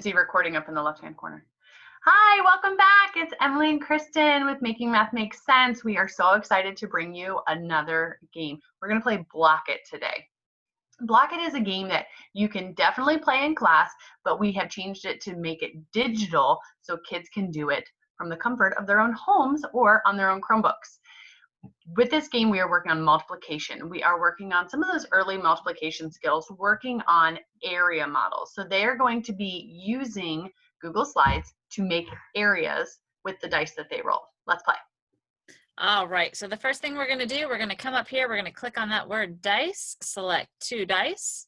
See recording up in the left-hand corner. Hi, welcome back. It's Emily and Kristen with Making Math Make Sense. We are so excited to bring you another game. We're going to play Block It today. Block It is a game that you can definitely play in class, but we have changed it to make it digital so kids can do it from the comfort of their own homes or on their own Chromebooks. With this game, we are working on multiplication. We are working on some of those early multiplication skills, working on area models. So they are going to be using Google Slides to make areas with the dice that they roll. Let's play. All right, so the first thing we're gonna do, we're gonna come up here, we're gonna click on that word dice, select 2 dice.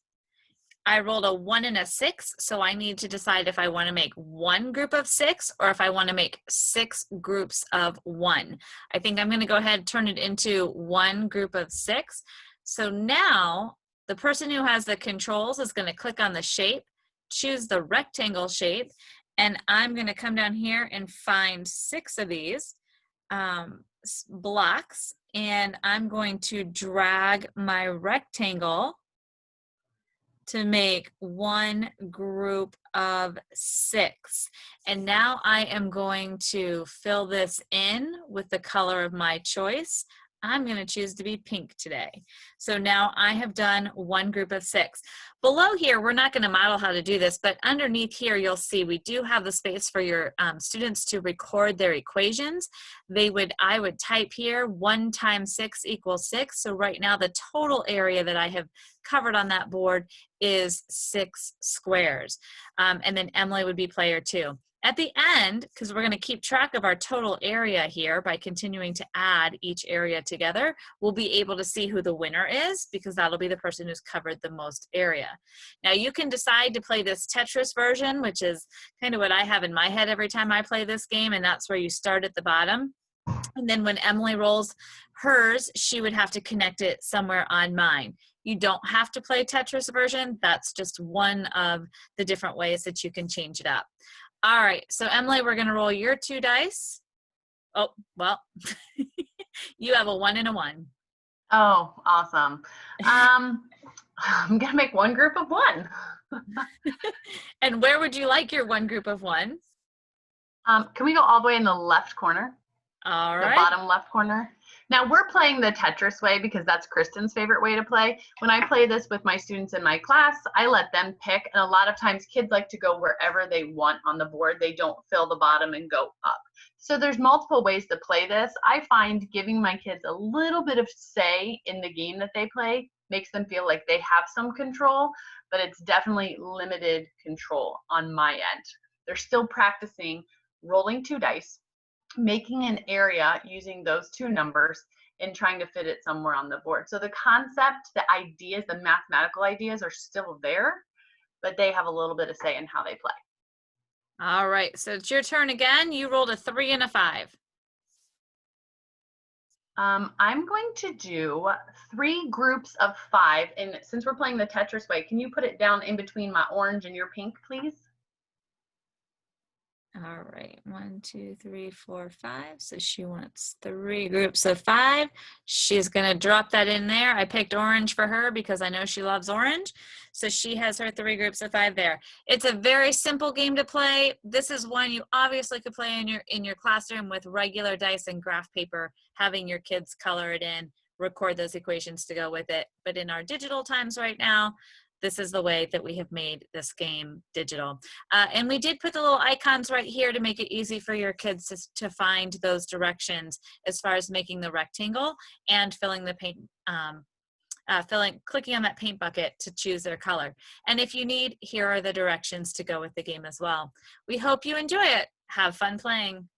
I rolled a 1 and a 6, so I need to decide if I want to make one group of 6 or if I want to make 6 groups of 1. I think I'm going to go ahead and turn it into one group of 6. So now the person who has the controls is going to click on the shape, choose the rectangle shape, and I'm going to come down here and find 6 of these blocks, and I'm going to drag my rectangle to make one group of 6. And now I am going to fill this in with the color of my choice. I'm going to choose to be pink today. So now I have done one group of 6. Below here, we're not going to model how to do this, but underneath here, you'll see we do have the space for your students to record their equations. I would type here 1 times 6 equals 6. So right now, the total area that I have covered on that board is 6 squares. And then Emily would be player 2. At the end, because we're going to keep track of our total area here by continuing to add each area together, we'll be able to see who the winner is because that'll be the person who's covered the most area. Now you can decide to play this Tetris version, which is kind of what I have in my head every time I play this game, and that's where you start at the bottom. And then when Emily rolls hers, she would have to connect it somewhere on mine. You don't have to play Tetris version. That's just one of the different ways that you can change it up. All right, so Emily, we're going to roll your 2 dice. Oh, well, you have a 1 and a 1. Oh, awesome. I'm going to make one group of 1. And where would you like your one group of 1? Can we go all the way in the left corner? All right. The bottom left corner. Now we're playing the Tetris way because that's Kristen's favorite way to play. When I play this with my students in my class, I let them pick, and a lot of times kids like to go wherever they want on the board. They don't fill the bottom and go up. So there's multiple ways to play this. I find giving my kids a little bit of say in the game that they play makes them feel like they have some control, but it's definitely limited control on my end. They're still practicing rolling 2 dice, making an area using those 2 numbers and trying to fit it somewhere on the board. So the concept, the ideas, the mathematical ideas are still there, but they have a little bit of say in how they play. All right, so it's your turn again. You rolled a 3 and a 5. I'm going to do 3 groups of 5, and since we're playing the Tetris way, can you put it down in between my orange and your pink, please? All right, 1, 2, 3, 4, 5. So she wants 3 groups of 5. She's going to drop that in there. I picked orange for her because I know she loves orange. So she has her 3 groups of 5 there. It's a very simple game to play. This is one you obviously could play in your classroom with regular dice and graph paper, having your kids color it in, record those equations to go with it. But in our digital times right now, this is the way that we have made this game digital. And we did put the little icons right here to make it easy for your kids to find those directions as far as making the rectangle and filling the paint, clicking on that paint bucket to choose their color. And if you need, here are the directions to go with the game as well. We hope you enjoy it. Have fun playing.